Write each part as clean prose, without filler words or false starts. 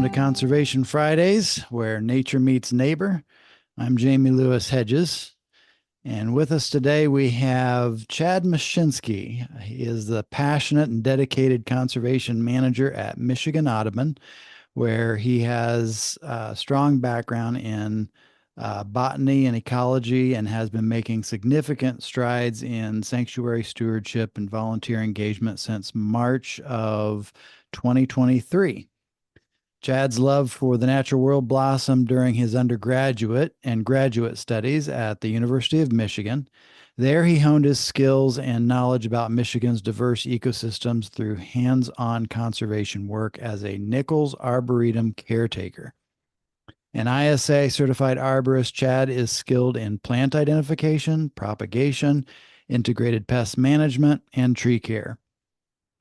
welcome to Conservation Fridays, where nature meets neighbor. I'm Jamie Lewis Hedges, and with us today we have Chad Machinski. He is the passionate and dedicated conservation manager at Michigan Audubon, where he has a strong background in botany and ecology and has been making significant strides in sanctuary stewardship and volunteer engagement since March of 2023. Chad's love for the natural world blossomed during his undergraduate and graduate studies at the University of Michigan. There, he honed his skills and knowledge about Michigan's diverse ecosystems through hands on conservation work as a Nichols Arboretum caretaker. An ISA Certified Arborist, Chad is skilled in plant identification, propagation, integrated pest management, and tree care.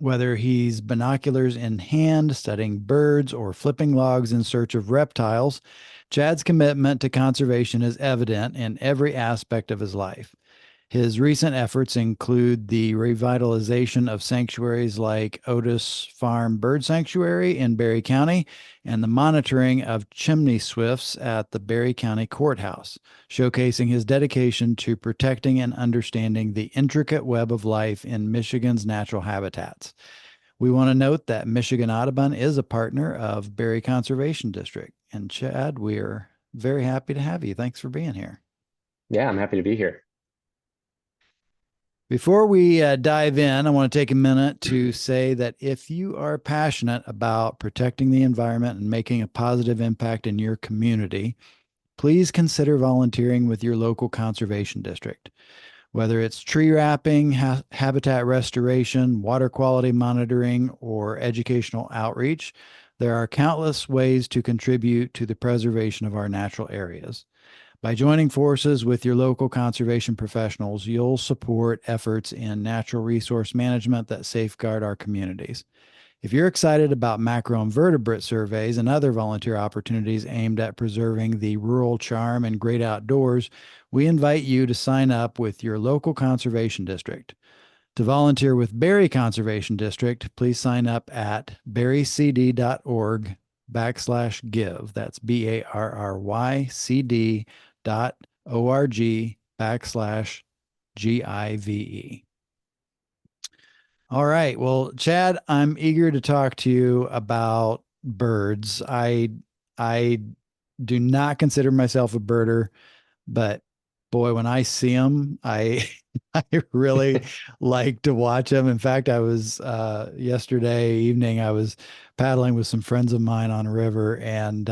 Whether he's binoculars in hand, studying birds, or flipping logs in search of reptiles, Chad's commitment to conservation is evident in every aspect of his life. His recent efforts include the revitalization of sanctuaries like Otis Farm Bird Sanctuary in Barry County and the monitoring of Chimney Swifts at the Barry County Courthouse, showcasing his dedication to protecting and understanding the intricate web of life in Michigan's natural habitats. We want to note that Michigan Audubon is a partner of Barry Conservation District. And Chad, we are very happy to have you. Thanks for being here. Yeah, I'm happy to be here. Before we dive in, I want to take a minute to say that if you are passionate about protecting the environment and making a positive impact in your community, please consider volunteering with your local conservation district. Whether it's tree wrapping, habitat restoration, water quality monitoring, or educational outreach, there are countless ways to contribute to the preservation of our natural areas. By joining forces with your local conservation professionals, you'll support efforts in natural resource management that safeguard our communities. If you're excited about macroinvertebrate surveys and other volunteer opportunities aimed at preserving the rural charm and great outdoors, we invite you to sign up with your local conservation district. To volunteer with Barry Conservation District, please sign up at barrycd.org/give. That's barrycd.org/GIVE. All right. Well, Chad, I'm eager to talk to you about birds. I do not consider myself a birder, but boy, when I see them, I really like to watch them. In fact, I was yesterday evening, I was paddling with some friends of mine on a river, and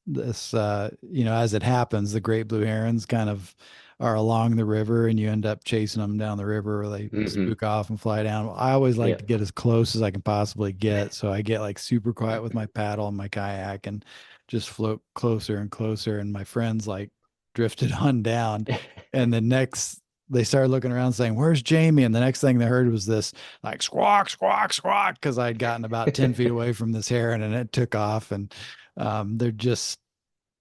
this as it happens, the great blue herons kind of are along the river, and you end up chasing them down the river, or they Hmm. spook off and fly down. I always like Yeah. to get as close as I can possibly get, so I get like super quiet with my paddle and my kayak and just float closer and closer, and my friends like drifted on down. And the next, they started looking around saying, "Where's Jamie?" And the next thing they heard was this like squawk, squawk, squawk, because I'd gotten about 10 feet away from this heron and it took off. And they're just,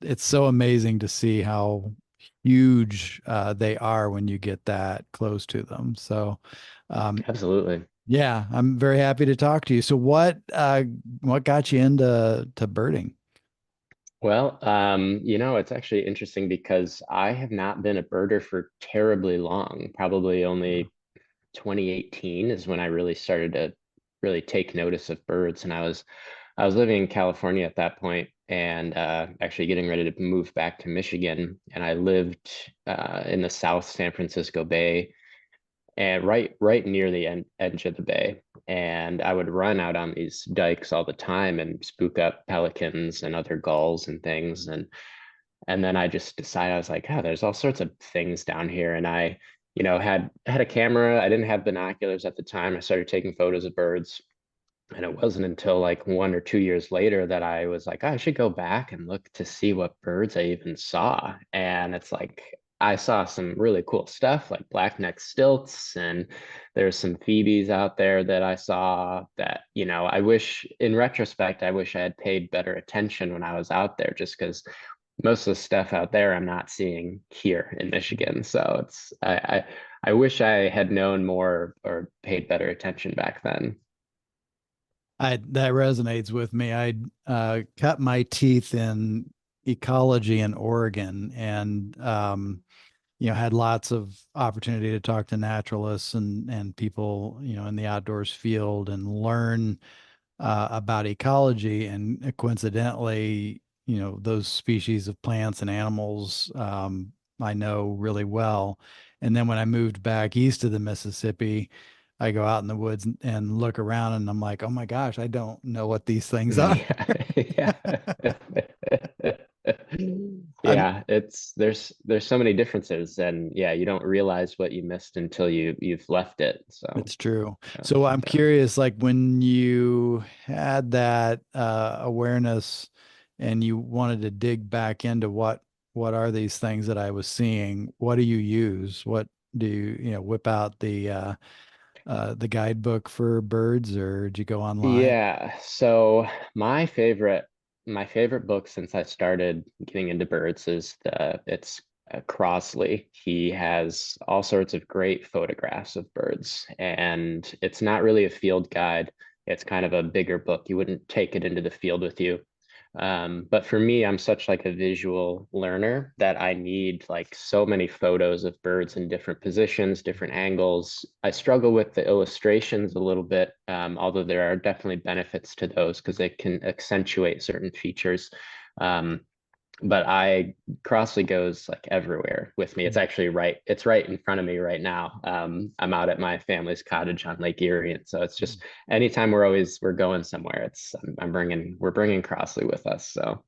it's so amazing to see how huge they are when you get that close to them. So, um, Absolutely. yeah, I'm very happy to talk to you. So, what got you into birding? Well, it's actually interesting because I have not been a birder for terribly long. Probably only 2018 is when I really started to really take notice of birds. And I was living in California at that point and actually getting ready to move back to Michigan. And I lived in the South San Francisco Bay and right near the edge of the bay. And I would run out on these dikes all the time and spook up pelicans and other gulls and things. And then I just decided, I was like, oh, there's all sorts of things down here. And I, had a camera. I didn't have binoculars at the time. I started taking photos of birds. And it wasn't until like 1 or 2 years later that I was like, oh, I should go back and look to see what birds I even saw. And it's like I saw some really cool stuff like black-necked stilts, and there's some phoebes out there that I saw that, I wish in retrospect, I wish I had paid better attention when I was out there, just because most of the stuff out there I'm not seeing here in Michigan. So I wish I had known more or paid better attention back then. I that resonates with me. I cut my teeth in ecology in Oregon, and had lots of opportunity to talk to naturalists and people, in the outdoors field and learn about ecology. And coincidentally, those species of plants and animals I know really well. And then when I moved back east of the Mississippi, I go out in the woods and look around, and I'm like, oh my gosh, I don't know what these things are. Yeah, yeah. I'm, Yeah, there's so many differences, and yeah, you don't realize what you missed until you've left it. So it's true. yeah, So I'm definitely. curious, like when you had that awareness and you wanted to dig back into what are these things that I was seeing, what do you use? What do you, whip out the guidebook for birds, or did you go online? Yeah, so my favorite book since I started getting into birds is the it's Crosley. He has all sorts of great photographs of birds, and it's not really a field guide. It's kind of a bigger book. You wouldn't take it into the field with you. But for me, I'm such like a visual learner that I need like so many photos of birds in different positions, different angles. I struggle with the illustrations a little bit, although there are definitely benefits to those because they can accentuate certain features. Um, but I Crossley goes like everywhere with me. It's right in front of me right now. I'm out at my family's cottage on Lake Erie, and so it's just anytime we're going somewhere, we're bringing Crossley with us. So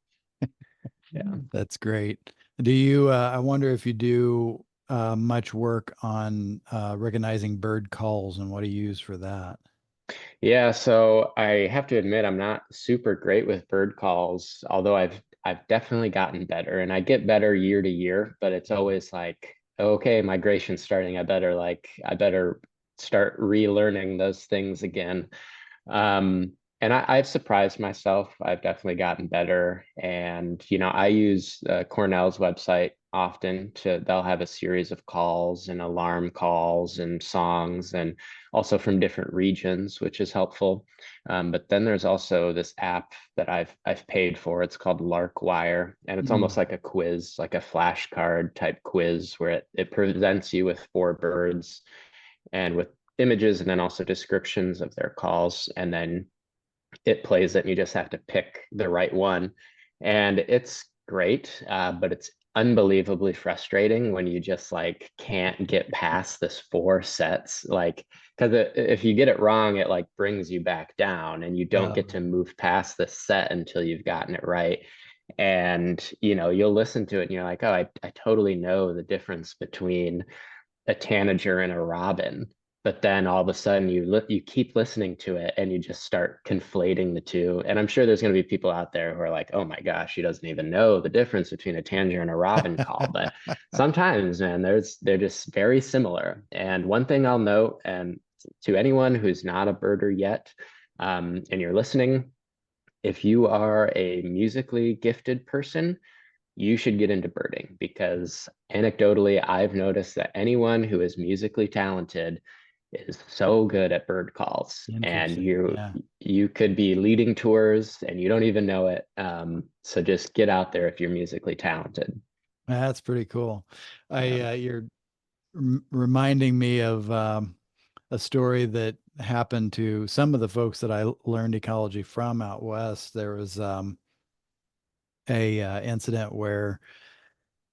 yeah. That's great. I wonder if you do much work on recognizing bird calls, and what do you use for that? Yeah, so I have to admit I'm not super great with bird calls, although I've definitely gotten better and I get better year to year, but it's always like, okay, migration's starting. I better start relearning those things again. And I've surprised myself. I've definitely gotten better. And, I use Cornell's website often they'll have a series of calls and alarm calls and songs and also from different regions, which is helpful. But then there's also this app that I've paid for. It's called Larkwire, and it's almost Mm. like a quiz, like a flashcard type quiz where it presents you with four birds and with images and then also descriptions of their calls. And then it plays it and you just have to pick the right one. And it's great, but it's unbelievably frustrating when you just like can't get past this four sets. Like, because if you get it wrong, it like brings you back down and you don't get to move past the set until you've gotten it right. And you'll listen to it and you're like, oh, I totally know the difference between a tanager and a robin, but then all of a sudden you keep listening to it and you just start conflating the two. And I'm sure there's going to be people out there who are like, oh my gosh, she doesn't even know the difference between a tanager and a robin call. But sometimes, man, they're just very similar. And one thing I'll note, and to anyone who's not a birder yet, and you're listening, if you are a musically gifted person, you should get into birding because anecdotally, I've noticed that anyone who is musically talented is so good at bird calls, and Interesting. you Yeah. you could be leading tours and you don't even know it. So just get out there if you're musically talented. That's pretty cool. Yeah. You're reminding me of a story that happened to some of the folks that I learned ecology from out west. There was a incident where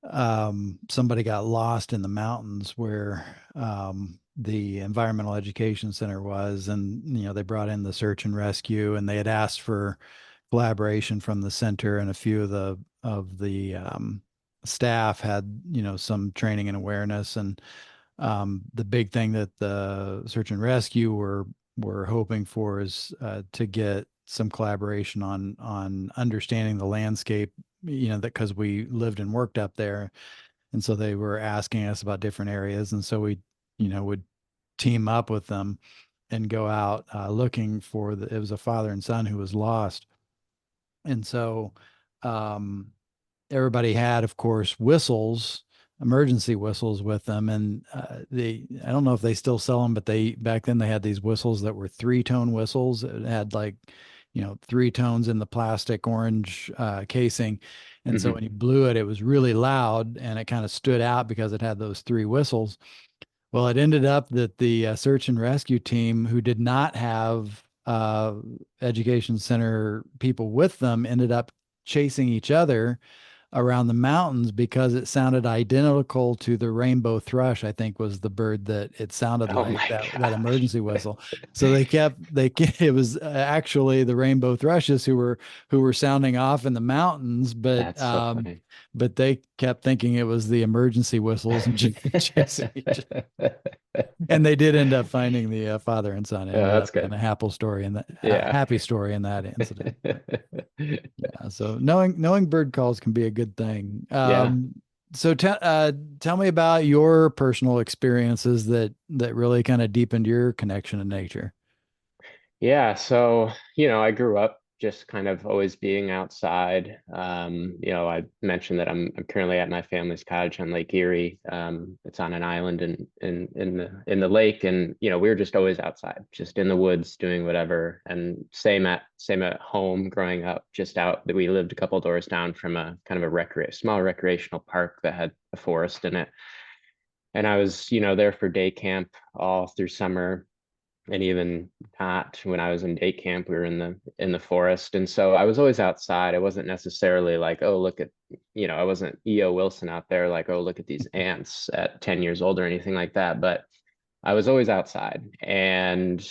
somebody got lost in the mountains where the environmental education center was, and they brought in the search and rescue, and they had asked for collaboration from the center, and a few of the staff had some training and awareness. And the big thing that the search and rescue were hoping for is to get some collaboration on understanding the landscape, that because we lived and worked up there, and so they were asking us about different areas, and so we would team up with them and go out looking for it was a father and son who was lost. And so um, everybody had, of course, whistles, emergency whistles with them, and I don't know if they still sell them, but they back then they had these whistles that were three-tone whistles. It had like, three tones in the plastic orange casing, and so Hmm. when you blew it, it was really loud, and it kind of stood out because it had those three whistles. Well, it ended up that the search and rescue team, who did not have education center people with them, ended up chasing each other around the mountains because it sounded identical to the rainbow thrush, I think was the bird that it sounded Oh like, my that gosh. emergency whistle. So it was actually the rainbow thrushes who were sounding off in the mountains, That's so funny. but they kept thinking it was the emergency whistles and chasing each other. And they did end up finding the father and son. It Yeah, ended that's up being good. a happy story in that Yeah. happy story in that incident. But yeah, so knowing bird calls can be a good thing. Yeah. So tell me about your personal experiences that really kind of deepened your connection to nature. Yeah, so, I grew up just kind of always being outside. I mentioned that I'm currently at my family's cottage on Lake Erie. It's on an island in the lake, and we were just always outside, just in the woods doing whatever. And same at home growing up, just out that we lived a couple doors down from a kind of a small recreational park that had a forest in it. And I was, there for day camp all through summer, and even not when I was in day camp, we were in the forest. And so I was always outside. I wasn't necessarily like, oh, look at, I wasn't E.O. Wilson out there like, oh, look at these ants at 10 years old or anything like that. But I was always outside. And,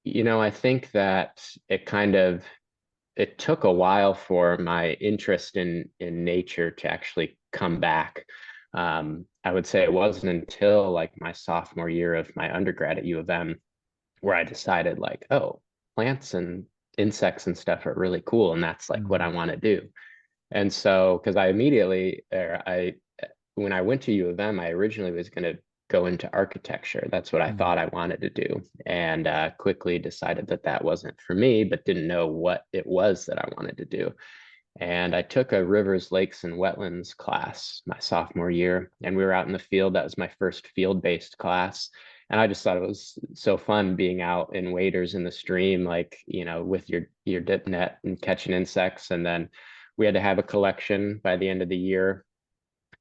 I think that it took a while for my interest in nature to actually come back. I would say it wasn't until like my sophomore year of my undergrad at U of M where I decided like, oh, plants and insects and stuff are really cool, and that's like what I Mm, want to do. And so, because I immediately, or I, when I went to U of M, I originally was going to go into architecture. That's what I mm, thought I wanted to do, and quickly decided that that wasn't for me, but didn't know what it was that I wanted to do. And I took a rivers, lakes, and wetlands class my sophomore year, and we were out in the field. That was my first field-based class. And I just thought it was so fun being out in waders in the stream, like, with your dip net and catching insects. And then we had to have a collection by the end of the year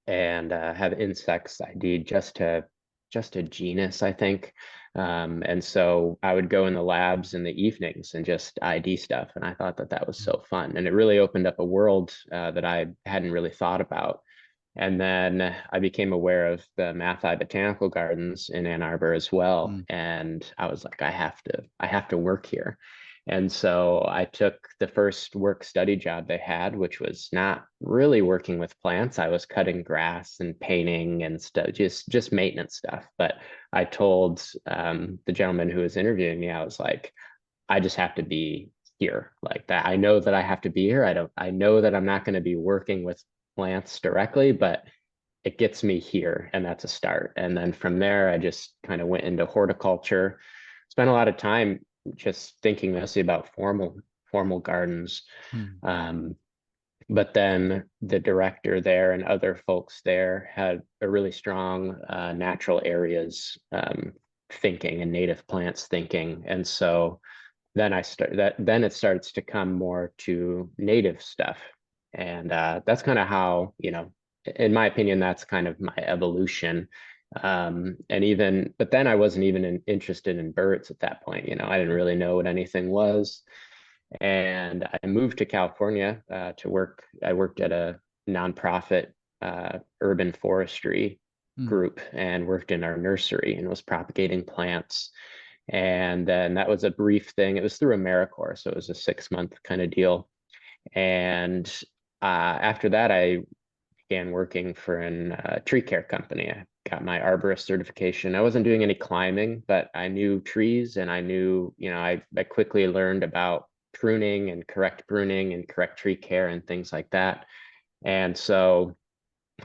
and have insects ID just a genus, I think. And so I would go in the labs in the evenings and just ID stuff. And I thought that that was mm, so fun. And it really opened up a world that I hadn't really thought about. And then I became aware of the Mathi Botanical Gardens in Ann Arbor as well. mm, And I was like, I have to work here. And so I took the first work study job they had, which was not really working with plants. I was cutting grass and painting and stuff, just maintenance stuff. But I told the gentleman who was interviewing me, I was like, I just have to be here like that. I know that I have to be here. I know that I'm not going to be working with plants directly, but it gets me here, and that's a start. And then from there, I just kind of went into horticulture, spent a lot of time just thinking mostly about formal gardens. mm, Um, but then the director there and other folks there had a really strong natural areas thinking and native plants thinking. And so then it starts to come more to native stuff. And that's kind of how, in my opinion, that's kind of my evolution. But then I wasn't even interested in birds at that point. I didn't really know what anything was. And I moved to California to work. I worked at a nonprofit urban forestry mm, group and worked in our nursery and was propagating plants. And then that was a brief thing. It was through AmeriCorps, so it was a 6-month kind of deal. And after that, I began working for a tree care company. I got my arborist certification. I wasn't doing any climbing, but I knew trees, and I knew, I quickly learned about pruning and correct tree care and things like that. And so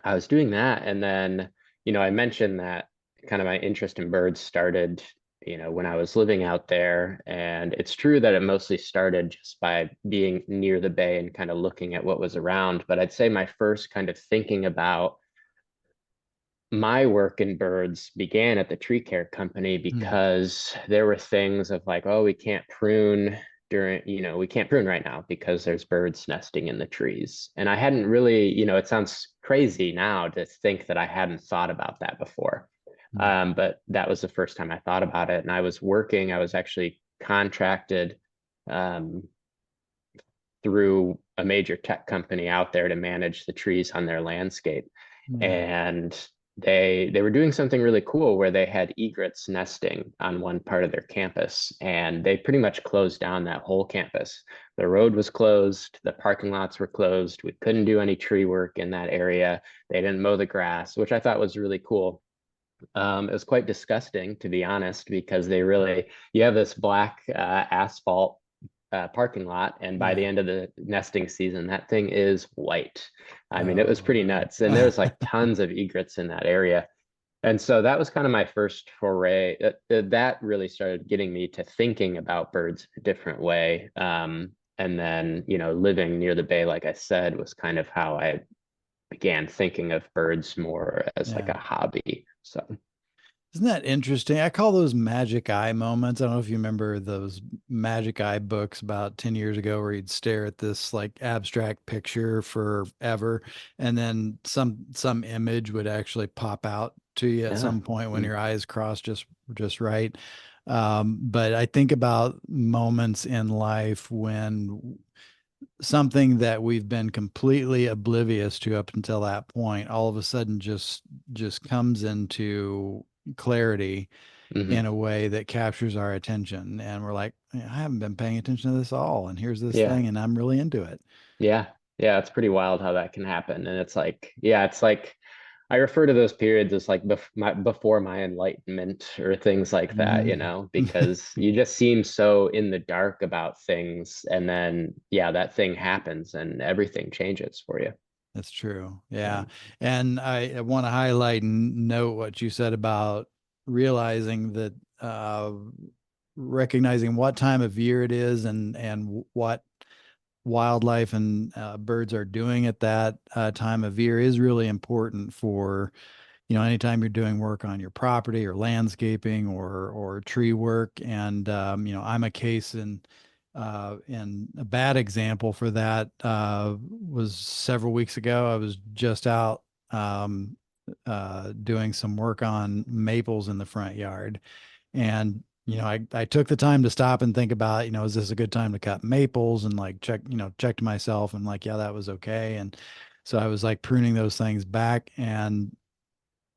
I was doing that. And then, I mentioned that kind of my interest in birds started, when I was living out there. And it's true that it mostly started just by being near the bay and kind of looking at what was around. But I'd say my first kind of thinking about my work in birds began at the tree care company Hmm. because there were things of like, oh, we can't prune we can't prune right now because there's birds nesting in the trees. And I hadn't really, it sounds crazy now to think that I hadn't thought about that before. Hmm. But that was the first time I thought about it. And I was actually contracted um, through a major tech company out there to manage the trees on their landscape. Yeah. And they were doing something really cool where they had egrets nesting on one part of their campus, and they pretty much closed down that whole campus. The road was closed, the parking lots were closed. We couldn't do any tree work in that area. They didn't mow the grass, which I thought was really cool. It was quite disgusting, to be honest, because you have this black asphalt parking lot, and by the Yeah. end of the nesting season, that thing is white. I mean, it was Oh, pretty nuts, and there's like tons of egrets in that area. And so that was kind of my first foray. That really started getting me to thinking about birds in a different way. And then, living near the bay, like I said, was kind of how I began thinking of birds more as like yeah. a hobby. So, Isn't that interesting? I call those magic eye moments. I don't know if you remember those magic eye books about 10 years ago where you'd stare at this like abstract picture forever and then some image would actually pop out to you at yeah. some point when Mm, your eyes cross just right. But I think about moments in life when something that we've been completely oblivious to up until that point all of a sudden just comes into clarity mhm. in a way that captures our attention and we're like, "Yeah, I haven't been paying attention to this all and here's this Yeah. thing and I'm really into it." Yeah. Yeah. It's pretty wild how that can happen. And it's like I refer to those periods as like before my enlightenment or things like that, Mhm. because you just seem so in the dark about things. And then, yeah, that thing happens and everything changes for you. That's true. Yeah. So, And I want to highlight and note what you said about realizing that recognizing what time of year it is and what wildlife and birds are doing at that time of year is really important for, anytime you're doing work on your property or landscaping or tree work. And I'm a case in a bad example for that was several weeks ago. I was just out um, doing some work on maples in the front yard, and I took the time to stop and think about, is this a good time to cut maples and like check to myself and like, yeah, that was okay. And so I was like pruning those things back and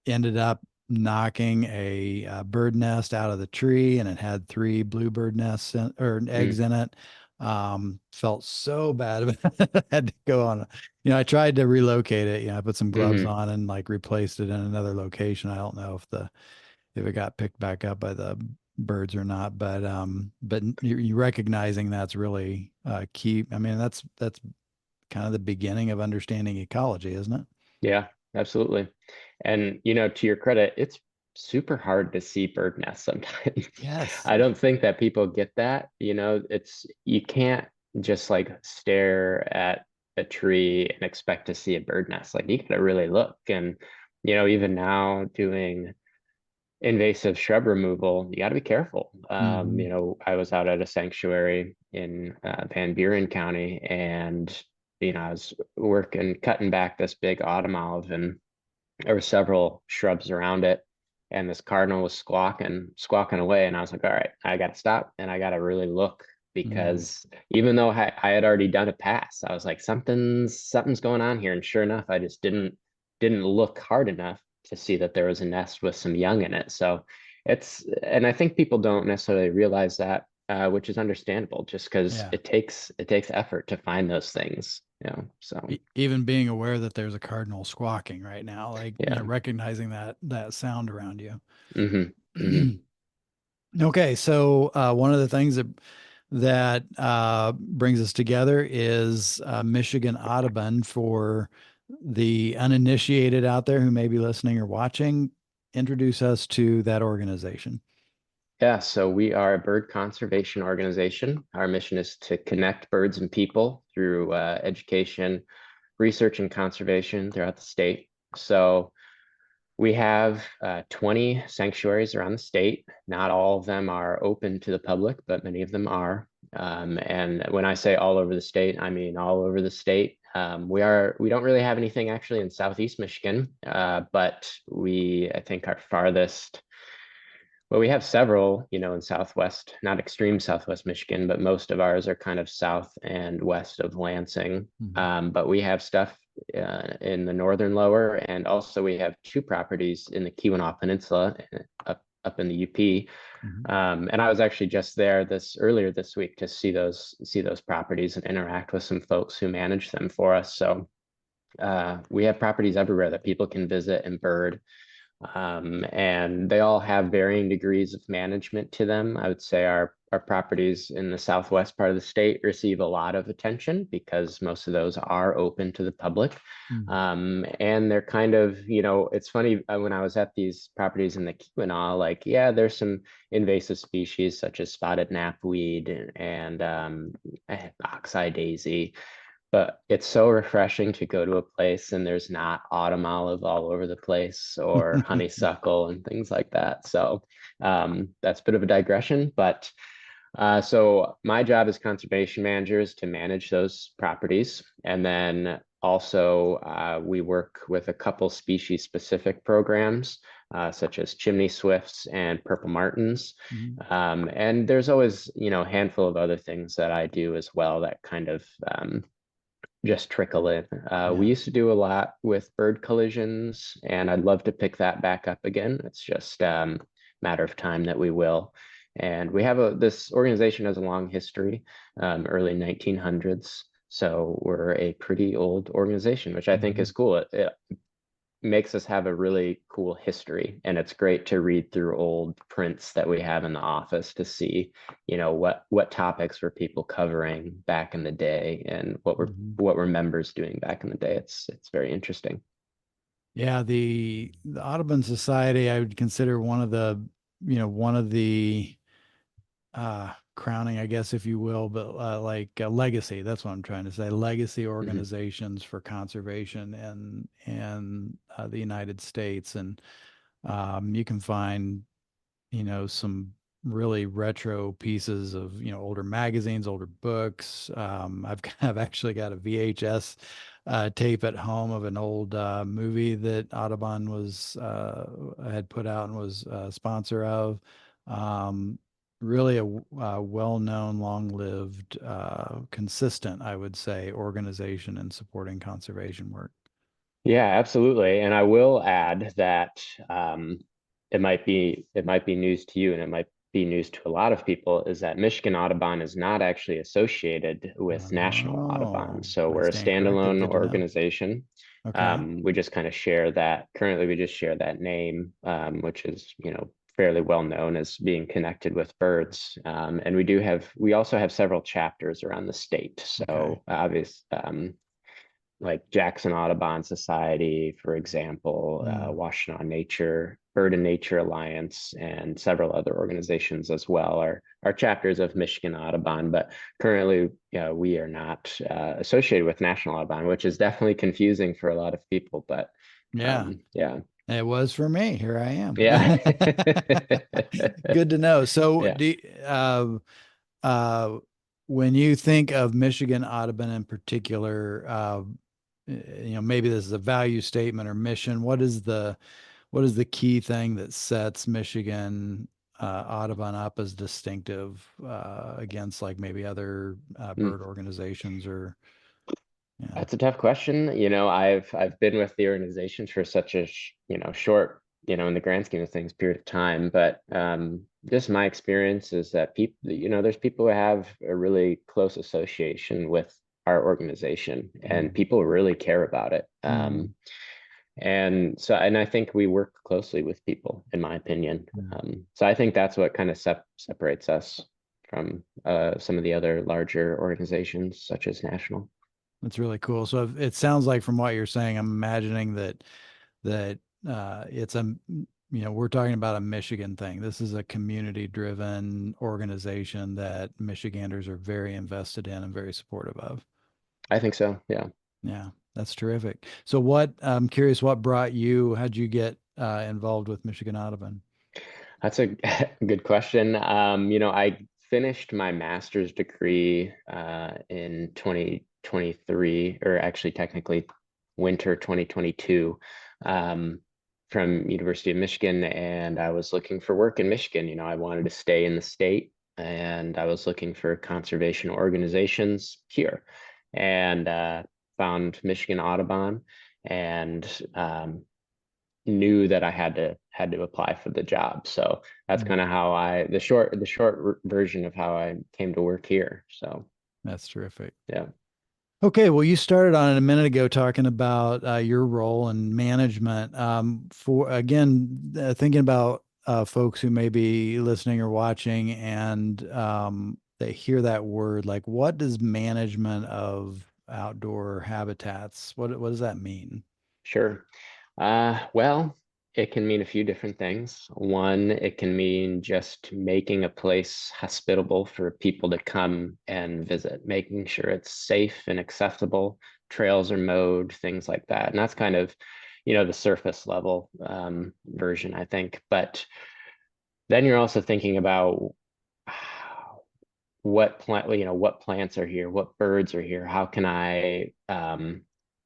ended up knocking a, bird nest out of the tree, and it had three bluebird nests or eggs mm, in it. Felt so bad about it. I had to go on. I tried to relocate it. I put some gloves hmm on and like replaced it in another location. I don't know if it got picked back up by the birds or not, but you recognizing that's really key. I mean, that's kind of the beginning of understanding ecology, isn't it? Yeah, absolutely. And, to your credit, it's super hard to see bird nests sometimes. Yes. I don't think that people get that. You can't just like stare at a tree and expect to see a bird nest. Like you gotta really look. And, even now doing invasive shrub removal, you got to be careful. Hmm. I was out at a sanctuary in Van Buren County, and I was cutting back this big autumn olive, and there were several shrubs around it, and this cardinal was squawking away, and I was like, all right, I got to stop, and I got to really look Mm. because even though I had already done a pass, I was like, something's going on here, and sure enough, I just didn't look hard enough to see that there was a nest with some young in it. So and I think people don't necessarily realize that, which is understandable, just because Yeah. it takes effort to find those things, So Even being aware that there's a cardinal squawking right now, like, yeah. recognizing that sound around hmm hmm you. Okay, so one of the things that brings us together is Michigan Audubon. For the uninitiated out there who may be listening or watching, introduce us to that organization. Yeah, so we are a bird conservation organization. Our mission is to connect birds and people through education, research, and conservation throughout the state. So We have 20 sanctuaries around the state. Not all of them are open to the public, but many of them are. And when I say all over the state, I mean all over the state. We don't really have anything actually in Southeast Michigan, but I think our farthest, well, we have several, in Southwest, not extreme Southwest Michigan, but most of ours are kind of south and west of Lansing. Mhm. But we have stuff in the northern lower, and also we have two properties in the Keweenaw Peninsula up in the UP. Mhm. And I was actually just there earlier this week to see those properties and interact with some folks who manage them for us. So we have properties everywhere that people can visit and bird. And they all have varying degrees of management to them. I would say our properties in the southwest part of the state receive a lot of attention because most of those are open to the public. Mhm. And they're kind of, it's funny when I was at these properties in the Keweenaw, like, yeah, there's some invasive species such as spotted knapweed and oxeye daisy. But it's so refreshing to go to a place and there's not autumn olive all over the place or honeysuckle and things like that. So that's a bit of a digression, but so my job as conservation manager is to manage those properties. And then also we work with a couple species specific programs, such as chimney swifts and purple martins. Mhm. And there's always, a handful of other things that I do as well that kind of just trickle in. We Yeah. used to do a lot with bird collisions, and I'd love to pick that back up again. It's just matter of time that we will. And we have this organization has a long history, early 1900s. So we're a pretty old organization, which I think Mhm. is cool. It makes us have a really cool history, and it's great to read through old prints that we have in the office to see, what topics were people covering back in the day and Mhm. what were members doing back in the day. It's very interesting. Yeah, the Audubon Society, I would consider one of the crowning, I guess, if you will, but like legacy. That's what I'm trying to say. Legacy Mhm. organizations for conservation and the United States, and you can find some really retro pieces of older magazines, older books. I've actually got a VHS tape at home of an old movie that Audubon was had put out and was sponsor of. Um, Really a well-known, long-lived, consistent, I would say, organization in supporting conservation work. Yeah, absolutely. And I will add that um, it might be news to you, and it might be news to a lot of people, is that Michigan Audubon is not actually associated with National Audubon. Oh, So I we're a stand corrected. standalone Good to know. organization. Okay. We just kind of share that. Currently, we just share that name, which is, fairly well known as being connected with birds. And we also have several chapters around the state. Okay. So obvious, like Jackson Audubon Society, for example, Mm. Washtenaw Nature, Bird and Nature Alliance, and several other organizations as well are chapters of Michigan Audubon. But currently, we are not associated with National Audubon, which is definitely confusing for a lot of people. But Yeah, yeah, it was for me. Here I am. yeah, Good to know. So, yeah. uh, when you think of Michigan Audubon in particular, maybe this is a value statement or mission. What is the key thing that sets Michigan Audubon up as distinctive against like maybe other Hmm. bird organizations or yeah. That's a tough question. I've been with the organization for such a short, in the grand scheme of things, period of time. But just my experience is that people, there's people who have a really close association with our organization, and Mm, people really care about it. mm, And I think we work closely with people, in my opinion. mm. So I think that's what kind of separates us from some of the other larger organizations, such as National. That's really cool. So it sounds like from what you're saying, I'm imagining that it's we're talking about a Michigan thing. This is a community driven organization that Michiganders are very invested in and very supportive of. I think so. Yeah. Yeah, that's terrific. So I'm curious, how'd you get involved with Michigan Audubon? That's a good question. I finished my master's degree in 2023, or actually technically winter 2022, um, from University of Michigan, and I was looking for work in Michigan. I wanted to stay in the state, and I was looking for conservation organizations here, and found Michigan Audubon, and knew that I had to apply for the job. So that's Mm, kind of how the short version of how I came to work here. So that's terrific. yeah, Okay, well, you started on it a minute ago talking about your role in management. For again, thinking about folks who may be listening or watching, and they hear that word, like, what does management of outdoor habitats? What does that mean? sure. Well, it can mean a few different things. One, it can mean just making a place hospitable for people to come and visit, making sure it's safe and accessible, trails are mowed, things like that. And that's kind of, the surface level version, I think. But then you're also thinking about what plants are here, what birds are here, how can I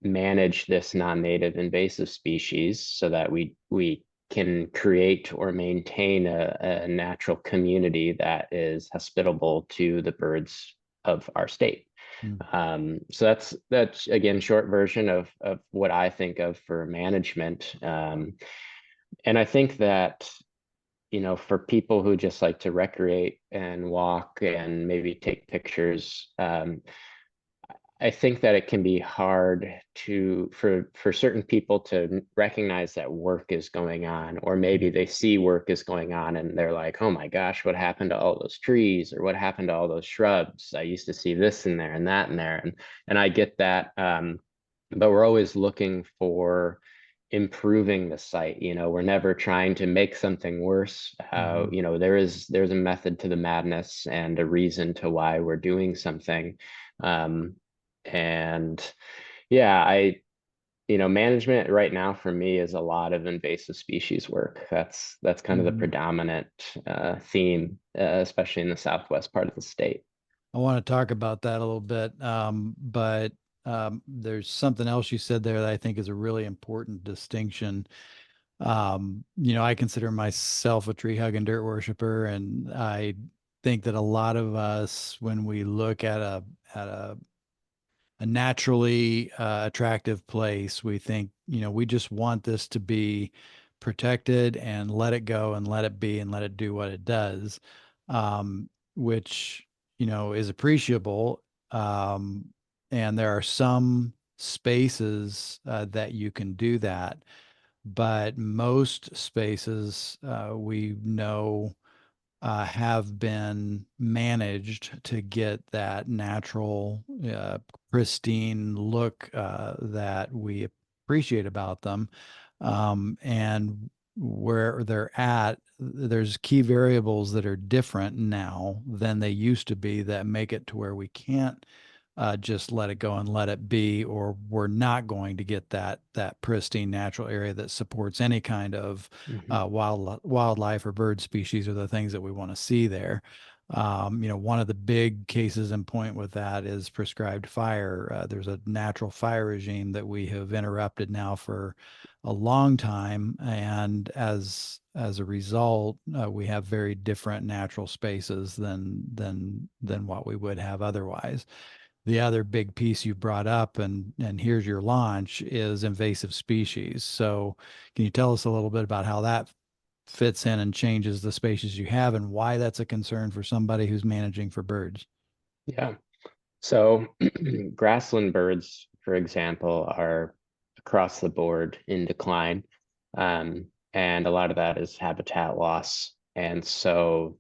manage this non-native invasive species so that we can create or maintain a natural community that is hospitable to the birds of our state. Mm. So that's again short version of what I think of for management. And I think that for people who just like to recreate and walk and maybe take pictures, I think that it can be hard for certain people to recognize that work is going on, or maybe they see work is going on and they're like, oh my gosh, what happened to all those trees, or what happened to all those shrubs? I used to see this in there and that in there, and I get that. But we're always looking for improving the site. We're never trying to make something worse. Mhm. There's a method to the madness and a reason to why we're doing something. Um, and yeah, management right now for me is a lot of invasive species work. That's kind of the Mhm. predominant theme, especially in the southwest part of the state. I want to talk about that a little bit, but there's something else you said there that I think is a really important distinction. I consider myself a tree hugging dirt worshiper, and I think that a lot of us, when we look at a naturally attractive place, we think, we just want this to be protected and let it go and let it be and let it do what it does, which, is appreciable. Um, and there are some spaces that you can do that, but most spaces we know have been managed to get that natural, pristine look that we appreciate about them. And where they're at, there's key variables that are different now than they used to be that make it to where we can't just let it go and let it be, or we're not going to get that pristine natural area that supports any kind of Mhm. wildlife or bird species or the things that we want to see there. One of the big cases in point with that is prescribed fire. There's a natural fire regime that we have interrupted now for a long time, and as a result, we have very different natural spaces than what we would have otherwise. The other big piece you brought up, and here's your launch, is invasive species. So can you tell us a little bit about how that fits in and changes the spaces you have and why that's a concern for somebody who's managing for birds? Yeah. So grassland birds, for example, are across the board in decline. And a lot of that is habitat loss. And so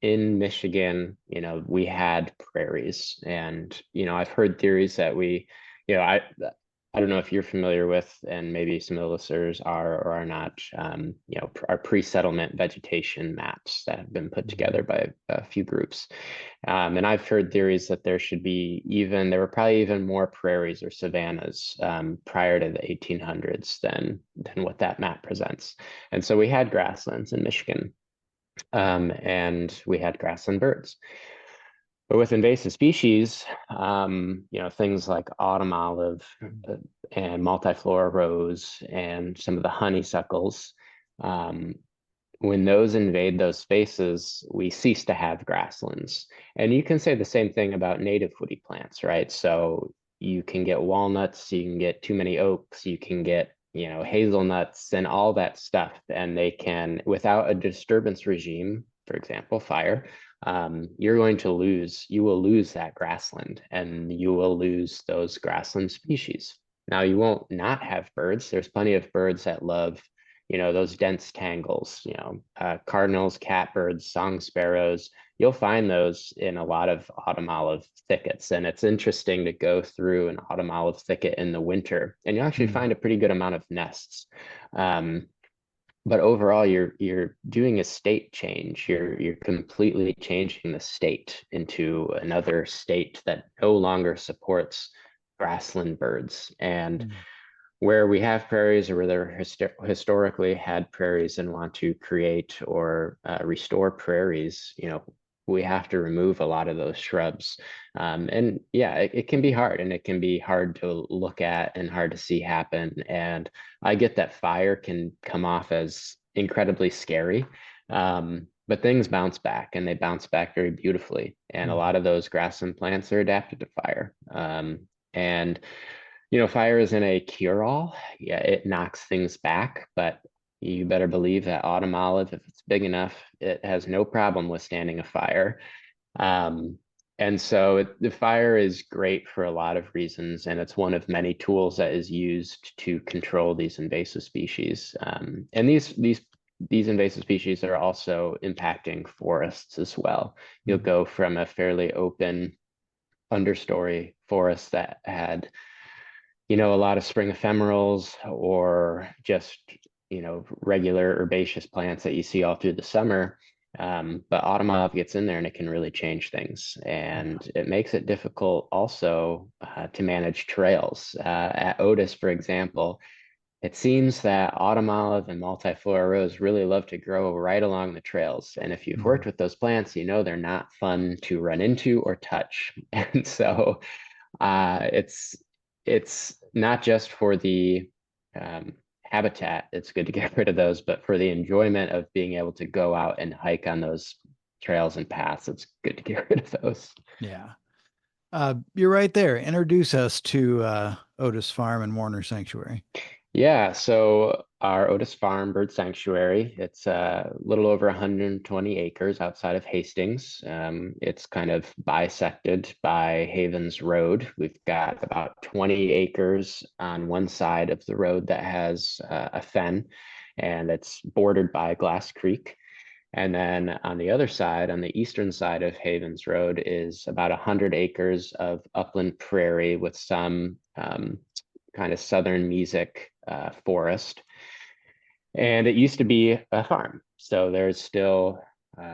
in Michigan, we had prairies. And, I've heard theories that I I don't know if you're familiar with, and maybe some of the listeners are or are not, our pre-settlement vegetation maps that have been put Mhm. together by a few groups. And I've heard theories that there were probably even more prairies or savannas prior to the 1800s than what that map presents. And so we had grasslands in Michigan, and we had grassland birds. But with invasive species, things like autumn olive uh, and multiflora rose and some of the honeysuckles, um, when those invade those spaces, we cease to have grasslands. And you can say the same thing about native woody plants, right? So you can get walnuts, you can get too many oaks, you can get, hazelnuts and all that stuff. And they can, without a disturbance regime, for example, fire, you will lose that grassland and you will lose those grassland species. Now, you won't not have birds. There's plenty of birds that love those dense tangles, cardinals, catbirds, song sparrows. You'll find those in a lot of autumn olive thickets. And it's interesting to go through an autumn olive thicket in the winter, and you'll actually Mm. find a pretty good amount of nests. Um, but overall, you're doing a state change. You're completely changing the state into another state that no longer supports grassland birds. And Mm. where we have prairies or where there historically had prairies and want to create or restore prairies, we have to remove a lot of those shrubs. And yeah, it can be hard, and it can be hard to look at and hard to see happen. And I get that fire can come off as incredibly scary. But things bounce back, and they bounce back very beautifully. And a Mm. lot of those grassland plants are adapted to fire. And fire isn't a cure-all. Yeah, it knocks things back, but you better believe that autumn olive, if it's big enough, it has no problem withstanding a fire. Um, and so the fire is great for a lot of reasons, and it's one of many tools that is used to control these invasive species. And these invasive species are also impacting forests as well. You'll Mm. go from a fairly open understory forest that had a lot of spring ephemerals or just, regular herbaceous plants that you see all through the summer. But autumn olive gets in there and it can really change things. Yeah. And it makes it difficult also to manage trails. At Otis, for example, it seems that autumn olive and multiflora rose really love to grow right along the trails. And if you've Mm. worked with those plants, they're not fun to run into or touch. And so it's not just for the habitat, it's good to get rid of those, but for the enjoyment of being able to go out and hike on those trails and paths, it's good to get rid of those. Yeah. You're right there. Introduce us to Otis Farm and Warner Sanctuary. Yeah, so our Otis Farm Bird Sanctuary, it's a little over 120 acres outside of Hastings. It's kind of bisected by Havens Road. We've got about 20 acres on one side of the road that has a fen, and it's bordered by Glass Creek. And then on the other side, on the eastern side of Havens Road, is about 100 acres of upland prairie with some kind of southern music forest. And it used to be a farm. So there's still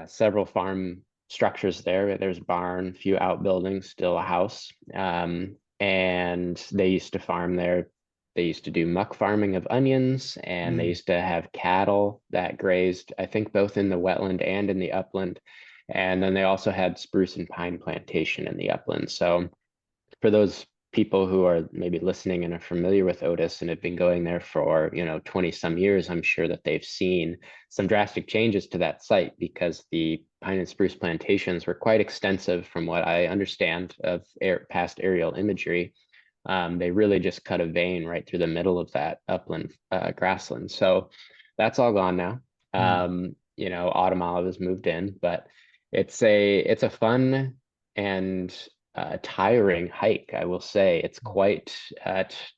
several farm structures there. There's a barn, a few outbuildings, still a house. And they used to farm there. They used to do muck farming of onions, and they Mm. used to have cattle that grazed, I think, both in the wetland and in the upland. And then they also had spruce and pine plantation in the upland. So for those people who are maybe listening and are familiar with Otis and have been going there for, 20 some years, I'm sure that they've seen some drastic changes to that site because the pine and spruce plantations were quite extensive from what I understand of past aerial imagery. They really just cut a vein right through the middle of that upland grassland. So that's all gone now. Mm. Autumn olive has moved in, but it's a fun and tiring hike, I will say. It's quite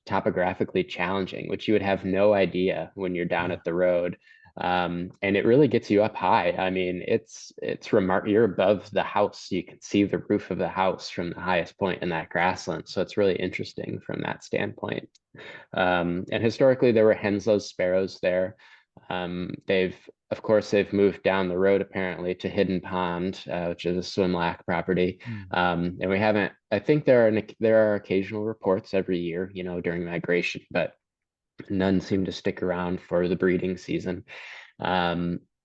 topographically challenging, which you would have no idea when you're down Yeah. at the road. And it really gets you up high. I mean, it's you're above the house. You can see the roof of the house from the highest point in that grassland. So it's really interesting from that standpoint. And historically, there were Henslow's sparrows there. Of course, they've moved down the road apparently to Hidden Pond, which is a swimlac property. Mm. And we haven't, I think there are occasional reports every year, during migration, but none seem to stick around for the breeding season.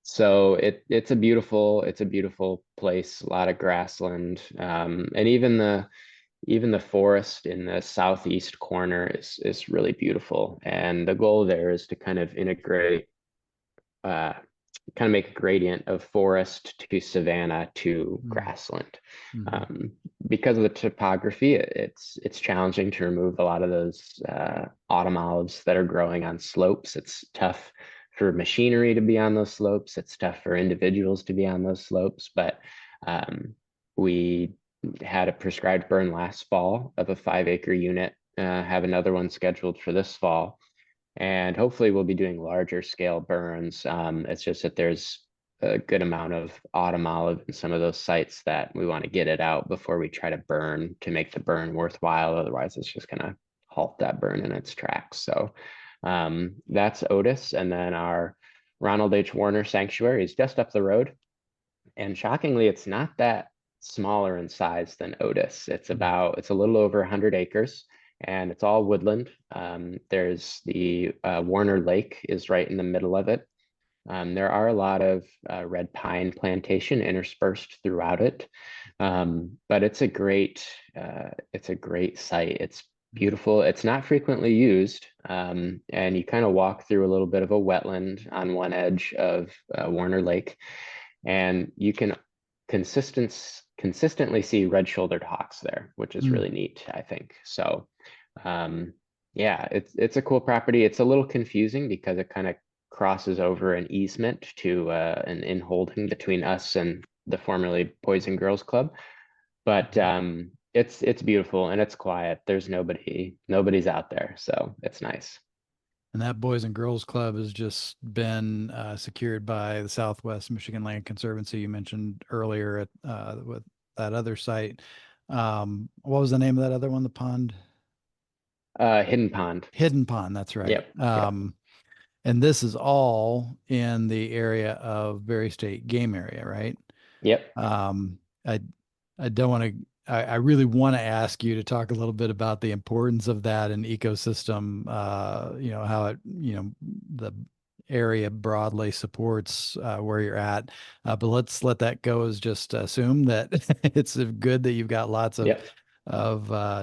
So it's a beautiful place, a lot of grassland, and even the forest in the southeast corner is really beautiful. And the goal there is to kind of integrate, uh, kind of make a gradient of forest to savanna to Mm. grassland. Mhm. Um, because of the topography, it's challenging to remove a lot of those autumn olives that are growing on slopes. It's tough for machinery to be on those slopes. It's tough for individuals to be on those slopes. But um, we had a prescribed burn last fall of a 5-acre unit. Have another one scheduled for this fall, and hopefully we'll be doing larger scale burns. It's just that there's a good amount of autumn olive in some of those sites that we want to get it out before we try to burn to make the burn worthwhile. Otherwise, it's just going to halt that burn in its tracks. So that's Otis. And then our Ronald H. Warner Sanctuary is just up the road. And shockingly, it's not that smaller in size than Otis. Mm. It's a little over 100 acres, and it's all woodland. There's the Warner Lake is right in the middle of it. There are a lot of red pine plantation interspersed throughout it, but it's a great site. It's beautiful. It's not frequently used, and you kind of walk through a little bit of a wetland on one edge of Warner Lake, and you can consistently see red-shouldered hawks there, which is Mm. really neat, I think. So, yeah, it's a cool property. It's a little confusing because it kind of crosses over an easement to an in-holding between us and the formerly Boys and Girls Club. But it's beautiful and it's quiet. There's nobody's out there, so it's nice. And that Boys and Girls Club has just been secured by the Southwest Michigan Land Conservancy you mentioned earlier at with that other site. What was the name of that other one? The pond? Hidden Pond. Hidden Pond, that's right. Yep, yep, And this is all in the area of Berry State Game Area, right? yep, Um, I I don't want to. I really want to ask you to talk a little bit about the importance of that in ecosystem. How it, the area broadly supports where you're at. But let's let that go as just assume that it's good that you've got lots of yep.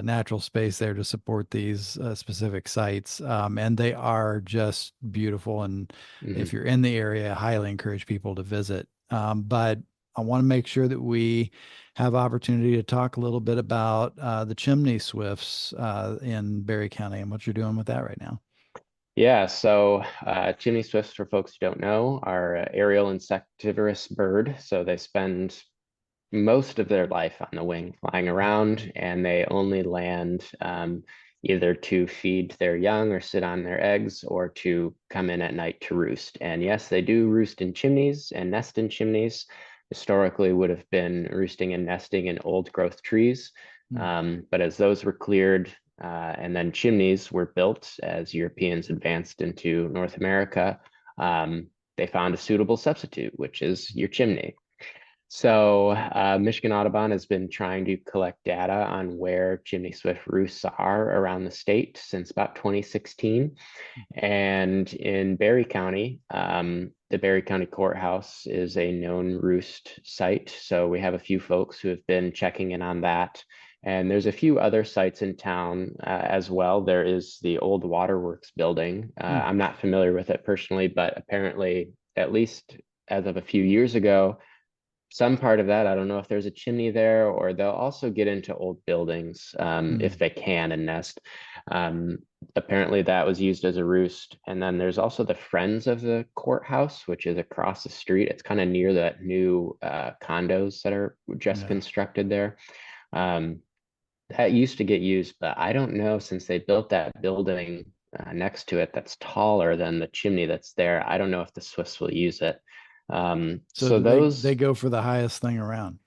natural space there to support these specific sites. And they are just beautiful. And if Hmm. you're in the area, I highly encourage people to visit. But I want to make sure that we have opportunity to talk a little bit about the Chimney Swifts in Barry County and what you're doing with that right now. Yeah, so chimney swifts, for folks who don't know, are a aerial insectivorous bird. So they spend most of their life on the wing, flying around, and they only land either to feed their young or sit on their eggs or to come in at night to roost. And yes, they do roost in chimneys and nest in chimneys. Historically, would have been roosting and nesting in old growth trees. Mm. But as those were cleared, and then chimneys were built as Europeans advanced into North America, they found a suitable substitute, which is your chimney. So Michigan Audubon has been trying to collect data on where chimney swift roosts are around the state since about 2016. And in Barry County, the Barry County Courthouse is a known roost site. So we have a few folks who have been checking in on that. And there's a few other sites in town as well. There is the old Waterworks building. Mm. I'm not familiar with it personally, but apparently, at least as of a few years ago, some part of that, I don't know if there's a chimney there, or they'll also get into old buildings if Mm. they can and nest. Um, Apparently that was used as a roost. And then there's also the Friends of the Courthouse, which is across the street. It's kind of near that new condos that are just Yeah. constructed there. Um, that used to get used, but I don't know, since they built that building next to it that's taller than the chimney that's there. I don't know if the Swifts will use it. So So do they those, go for the highest thing around?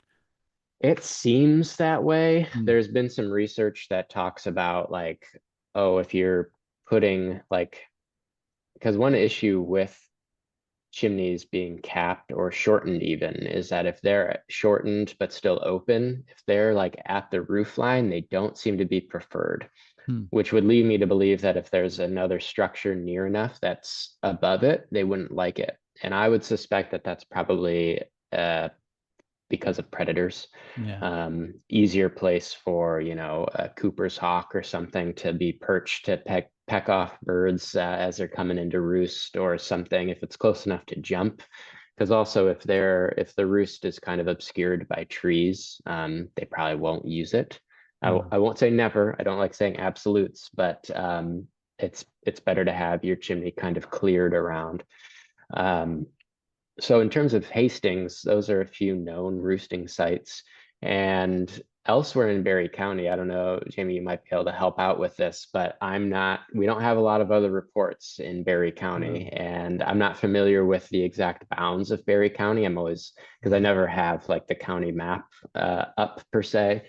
it seems that way. Hmm. There's been some research that talks about like, oh, if you're putting like, because one issue with chimneys being capped or shortened even is that if they're shortened but still open, if they're like at the roof line, they don't seem to be preferred, Hmm. which would lead me to believe that if there's another structure near enough that's above it, they wouldn't like it. And I would suspect that that's probably because of predators. Yeah. Easier place for, a Cooper's hawk or something to be perched to peck off birds as they're coming into roost or something if it's close enough to jump. Because also if the roost is kind of obscured by trees, they probably won't use it. Hmm. I won't say never. I don't like saying absolutes, but it's better to have your chimney kind of cleared around. Um, so in terms of Hastings, those are a few known roosting sites. And elsewhere in Barry County, I don't know, Jamie, you might be able to help out with this, but we don't have a lot of other reports in Barry Oh, County. And I'm not familiar with the exact bounds of Barry County. Because I yeah. never have like the county map up per se.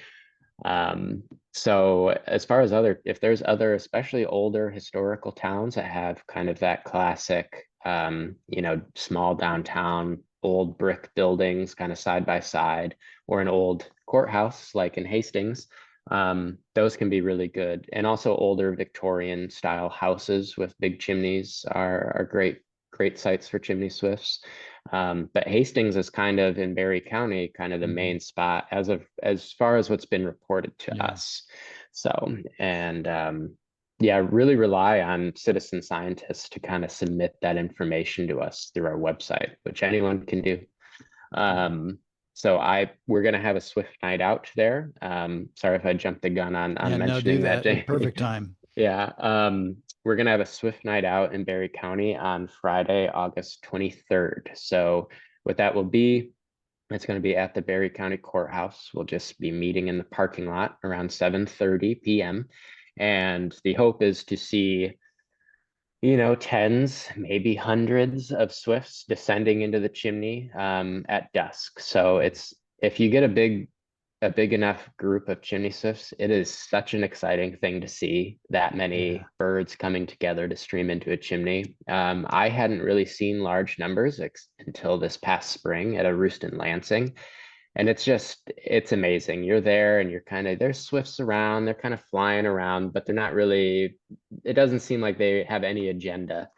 So as far as if there's other, especially older historical towns that have kind of that classic, small downtown, old brick buildings kind of side by side, or an old courthouse like in Hastings, those can be really good. And also older Victorian style houses with big chimneys are great sites for chimney swifts. But Hastings is kind of in Barry County, kind of the Mhm. main spot as far as what's been reported to Yeah. us. So, and yeah, really rely on citizen scientists to kind of submit that information to us through our website, which anyone can do. Yeah. So we're gonna have a Swift night out there. Sorry if I jumped the gun on Yeah. No, do mentioning that, that. Jay. Perfect time. Yeah, we're gonna have a Swift night out in Barry County on Friday, August 23rd. So what that will be, it's going to be at the Barry County Courthouse. We'll just be meeting in the parking lot around 7:30 p.m. And the hope is to see, tens, maybe hundreds of swifts descending into the chimney at dusk. So it's if you get a big enough group of chimney swifts, it is such an exciting thing to see that Yeah. many birds coming together to stream into a chimney. I hadn't really seen large numbers until this past spring at a roost in Lansing. And it's amazing. You're there and there's swifts around, they're kind of flying around, but they're not really, it doesn't seem like they have any agenda.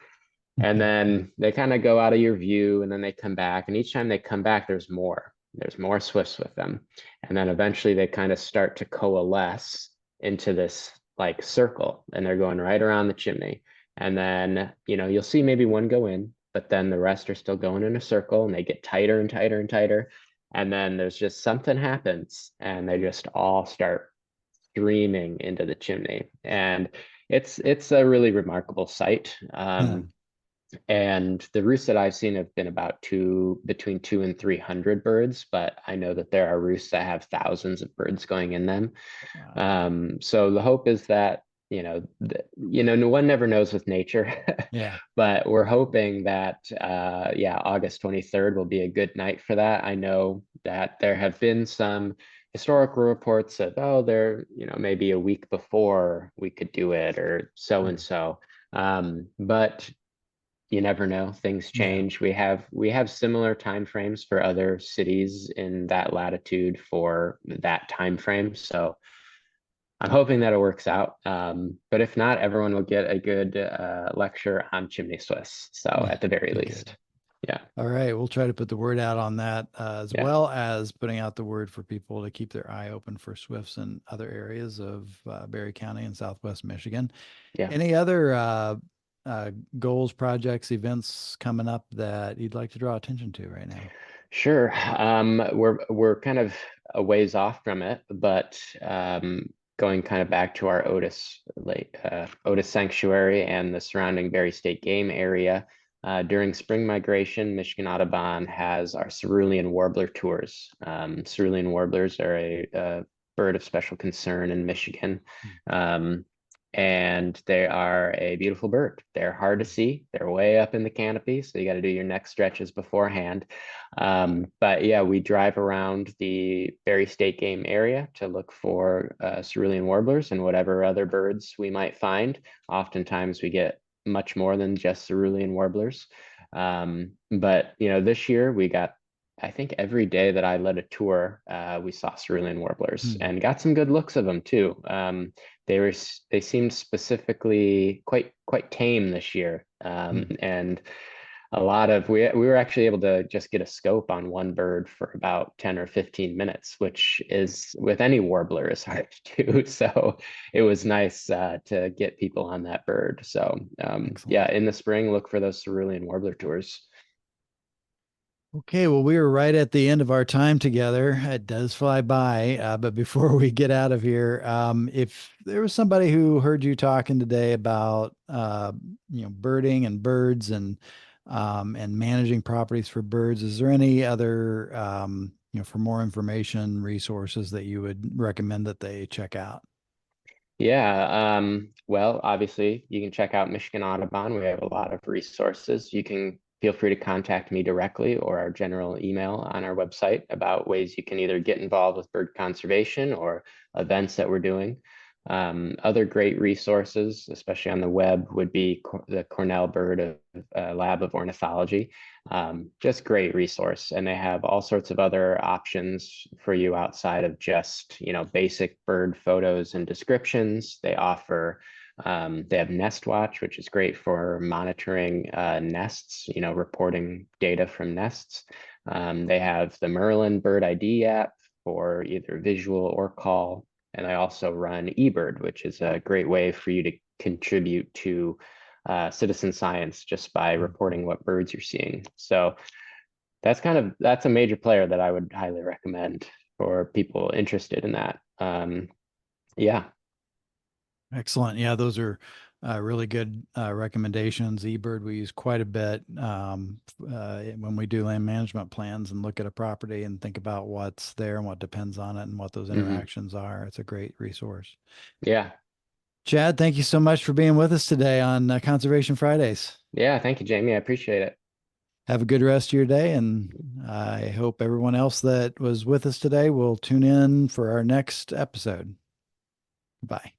And then they kind of go out of your view and then they come back. And each time they come back, there's more. There's more swifts with them. And then eventually they kind of start to coalesce into this like circle and they're going right around the chimney. And then, you'll see maybe one go in, but then the rest are still going in a circle and they get tighter and tighter and tighter. And then there's just something happens and they just all start streaming into the chimney. And it's a really remarkable sight. Yeah. And the roosts that I've seen have been between 200 and 300 birds, but I know that there are roosts that have thousands of birds going in them. Wow. So the hope is that, no one never knows with nature, Yeah. but we're hoping that, yeah, August 23rd will be a good night for that. I know that there have been some historical reports that, oh, maybe a week before we could do it or so and so. But you never know, things Yeah. change. We have similar time frames for other cities in that latitude for that time frame, so I'm hoping that it works out. But if not, everyone will get a good lecture on chimney Swiss, so Yeah. at the very Be good. least. Yeah, All right. We'll try to put the word out on that, as yeah, well as putting out the word for people to keep their eye open for swifts in other areas of Barry County and Southwest Michigan. yeah. Any other goals, projects, events coming up that you'd like to draw attention to right now? Sure. We're kind of a ways off from it, but going kind of back to our Otis Sanctuary and the surrounding Berry State Game area. During spring migration, Michigan Audubon has our cerulean warbler tours. Cerulean warblers are a bird of special concern in Michigan. Hmm. Um, and they are a beautiful bird. They're hard to see. They're way up in the canopy, so you got to do your neck stretches beforehand. But yeah, we drive around the Barry State Game area to look for cerulean warblers and whatever other birds we might find. Oftentimes we get much more than just cerulean warblers. But this year we got, I think every day that I led a tour, we saw cerulean warblers Hmm. and got some good looks of them too. They seemed specifically quite tame this year, Hmm. and a lot of we were actually able to just get a scope on one bird for about 10 or 15 minutes, which is with any warbler is hard to do. So it was nice to get people on that bird. So Excellent. yeah, in the spring, look for those cerulean warbler tours. Okay, well, we are right at the end of our time together. It does fly by, but before we get out of here, if there was somebody who heard you talking today about, birding and birds and managing properties for birds, is there any other, for more information, resources that you would recommend that they check out? Yeah, well, obviously, you can check out Michigan Audubon. We have a lot of resources. You can feel free to contact me directly or our general email on our website about ways you can either get involved with bird conservation or events that we're doing. Other great resources, especially on the web, would be the Cornell Lab of Ornithology. Just great resource, and they have all sorts of other options for you outside of just basic bird photos and descriptions. They have Nest Watch, which is great for monitoring nests, reporting data from nests. They have the Merlin Bird ID app for either visual or call. And I also run eBird, which is a great way for you to contribute to citizen science just by reporting what birds you're seeing. So that's a major player that I would highly recommend for people interested in that. Yeah, Excellent. Yeah, those are really good recommendations. eBird we use quite a bit when we do land management plans and look at a property and think about what's there and what depends on it and what those hmm interactions are. It's a great resource. yeah, Chad, thank you so much for being with us today on Conservation Fridays. yeah. Thank you, Jamie. I appreciate it. Have a good rest of your day, and I hope everyone else that was with us today will tune in for our next episode. Bye.